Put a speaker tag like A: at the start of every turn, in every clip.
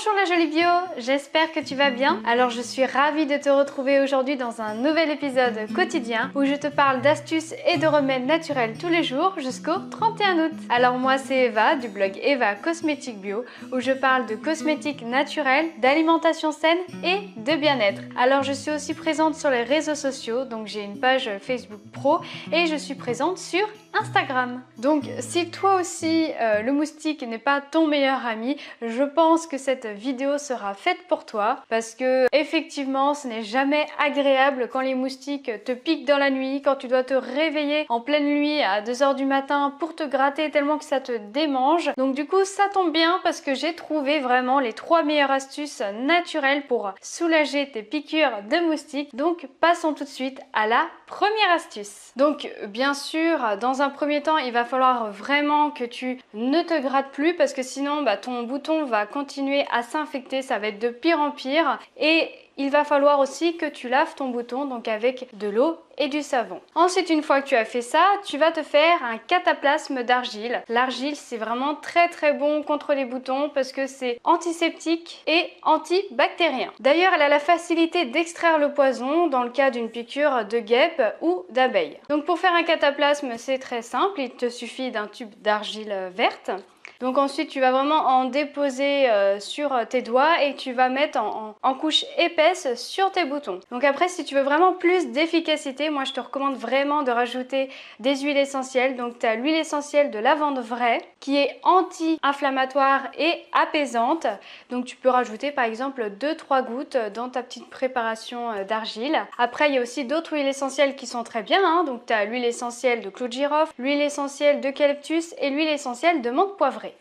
A: Bonjour la jolie bio, j'espère que tu vas bien. Alors je suis ravie de te retrouver aujourd'hui dans un nouvel épisode quotidien où je te parle d'astuces et de remèdes naturels tous les jours jusqu'au 31 août. Alors moi c'est Eva du blog Eva Cosmétique Bio où je parle de cosmétiques naturels, d'alimentation saine et de bien-être. Alors je suis aussi présente sur les réseaux sociaux, donc j'ai une page Facebook Pro et je suis présente sur Instagram. Donc si toi aussi le moustique n'est pas ton meilleur ami, je pense que cette vidéo sera faite pour toi parce que effectivement ce n'est jamais agréable quand les moustiques te piquent dans la nuit, quand tu dois te réveiller en pleine nuit à 2 h du matin pour te gratter tellement que ça te démange. Donc du coup ça tombe bien parce que j'ai trouvé vraiment les 3 meilleures astuces naturelles pour soulager tes piqûres de moustiques. Donc passons tout de suite à la première astuce. Donc bien sûr dans un premier temps il va falloir vraiment que tu ne te grattes plus parce que sinon ton bouton va continuer à s'infecter, ça va être de pire en pire et il va falloir aussi que tu laves ton bouton donc avec de l'eau et du savon. Ensuite, une fois que tu as fait ça, tu vas te faire un cataplasme d'argile. L'argile, c'est vraiment très bon contre les boutons parce que c'est antiseptique et antibactérien. D'ailleurs, elle a la facilité d'extraire le poison dans le cas d'une piqûre de guêpe ou d'abeille. Donc pour faire un cataplasme, c'est très simple, il te suffit d'un tube d'argile verte. Donc ensuite tu vas vraiment en déposer sur tes doigts et tu vas mettre en couche épaisse sur tes boutons. Donc après si tu veux vraiment plus d'efficacité, moi je te recommande vraiment de rajouter des huiles essentielles. Donc tu as l'huile essentielle de lavande vraie qui est anti-inflammatoire et apaisante. Donc tu peux rajouter par exemple 2-3 gouttes dans ta petite préparation d'argile. Après il y a aussi d'autres huiles essentielles qui sont très bien, hein. Donc tu as l'huile essentielle de clou de girofle, l'huile essentielle d'eucalyptus et l'huile essentielle de menthe poivrée.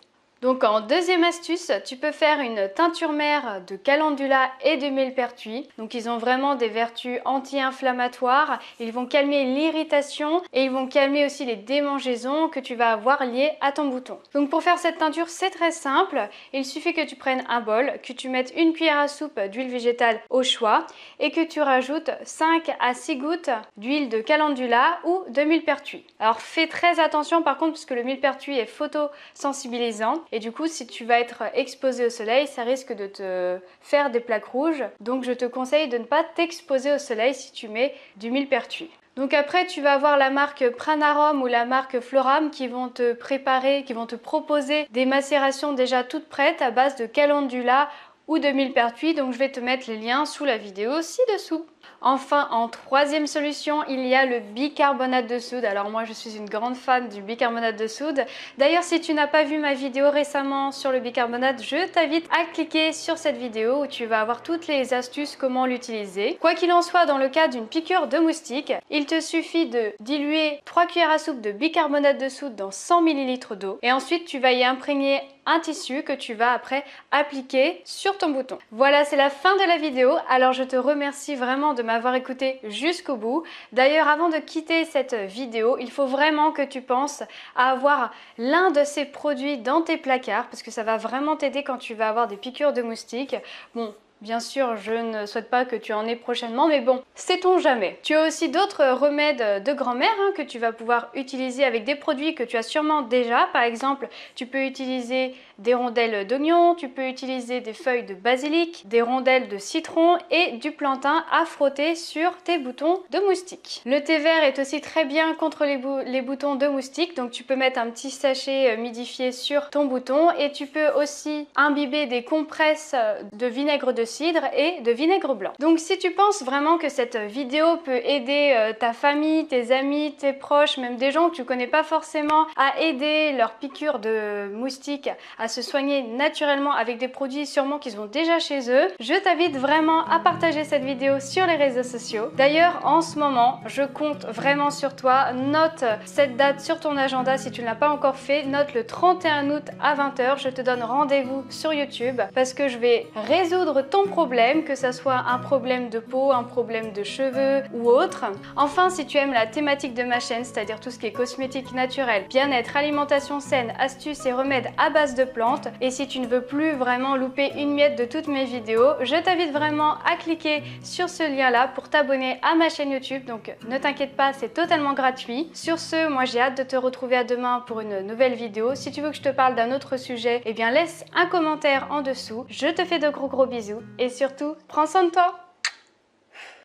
A: Donc en deuxième astuce, tu peux faire une teinture mère de calendula et de millepertuis. Donc ils ont vraiment des vertus anti-inflammatoires, ils vont calmer l'irritation et ils vont calmer aussi les démangeaisons que tu vas avoir liées à ton bouton. Donc pour faire cette teinture, c'est très simple. Il suffit que tu prennes un bol, que tu mettes une cuillère à soupe d'huile végétale au choix et que tu rajoutes 5 à 6 gouttes d'huile de calendula ou de millepertuis. Alors fais très attention par contre parce que le millepertuis est photosensibilisant. Et du coup, si tu vas être exposé au soleil, ça risque de te faire des plaques rouges. Donc je te conseille de ne pas t'exposer au soleil si tu mets du millepertuis. Donc après, tu vas avoir la marque Pranarum ou la marque Floram qui vont te préparer, qui vont te proposer des macérations déjà toutes prêtes à base de calendula ou de millepertuis. Donc je vais te mettre les liens sous la vidéo ci-dessous. Enfin, en troisième solution, il y a le bicarbonate de soude. Alors moi, je suis une grande fan du bicarbonate de soude. D'ailleurs, si tu n'as pas vu ma vidéo récemment sur le bicarbonate, je t'invite à cliquer sur cette vidéo où tu vas avoir toutes les astuces comment l'utiliser. Quoi qu'il en soit, dans le cas d'une piqûre de moustique, il te suffit de diluer 3 cuillères à soupe de bicarbonate de soude dans 100 ml d'eau. Et ensuite, tu vas y imprégner un tissu que tu vas après appliquer sur ton bouton. Voilà, c'est la fin de la vidéo. Alors je te remercie vraiment de m'avoir écouté jusqu'au bout. D'ailleurs, avant de quitter cette vidéo, il faut vraiment que tu penses à avoir l'un de ces produits dans tes placards parce que ça va vraiment t'aider quand tu vas avoir des piqûres de moustiques. Bon, bien sûr, je ne souhaite pas que tu en aies prochainement, mais bon, sait-on jamais. Tu as aussi d'autres remèdes de grand-mère que tu vas pouvoir utiliser avec des produits que tu as sûrement déjà. Par exemple, tu peux utiliser des rondelles d'oignon, tu peux utiliser des feuilles de basilic, des rondelles de citron et du plantain à frotter sur tes boutons de moustiques. Le thé vert est aussi très bien contre les boutons de moustiques, donc tu peux mettre un petit sachet humidifié sur ton bouton et tu peux aussi imbiber des compresses de vinaigre de cidre et de vinaigre blanc. Donc si tu penses vraiment que cette vidéo peut aider ta famille, tes amis, tes proches, même des gens que tu connais pas forcément à aider leur piqûre de moustiques à se soigner naturellement avec des produits sûrement qu'ils ont déjà chez eux, je t'invite vraiment à partager cette vidéo sur les réseaux sociaux. D'ailleurs, en ce moment, je compte vraiment sur toi. Note cette date sur ton agenda si tu ne l'as pas encore fait. Note le 31 août à 20 h. Je te donne rendez-vous sur YouTube parce que je vais résoudre ton ton problème, que ça soit un problème de peau, un problème de cheveux ou autre. Enfin, si tu aimes la thématique de ma chaîne, c'est-à-dire tout ce qui est cosmétique naturel, bien-être, alimentation saine, astuces et remèdes à base de plantes, et si tu ne veux plus vraiment louper une miette de toutes mes vidéos, je t'invite vraiment à cliquer sur ce lien-là pour t'abonner à ma chaîne YouTube. Donc ne t'inquiète pas, c'est totalement gratuit. Sur ce, moi j'ai hâte de te retrouver à demain pour une nouvelle vidéo. Si tu veux que je te parle d'un autre sujet, eh bien laisse un commentaire en dessous. Je te fais de gros bisous et surtout, prends soin de toi!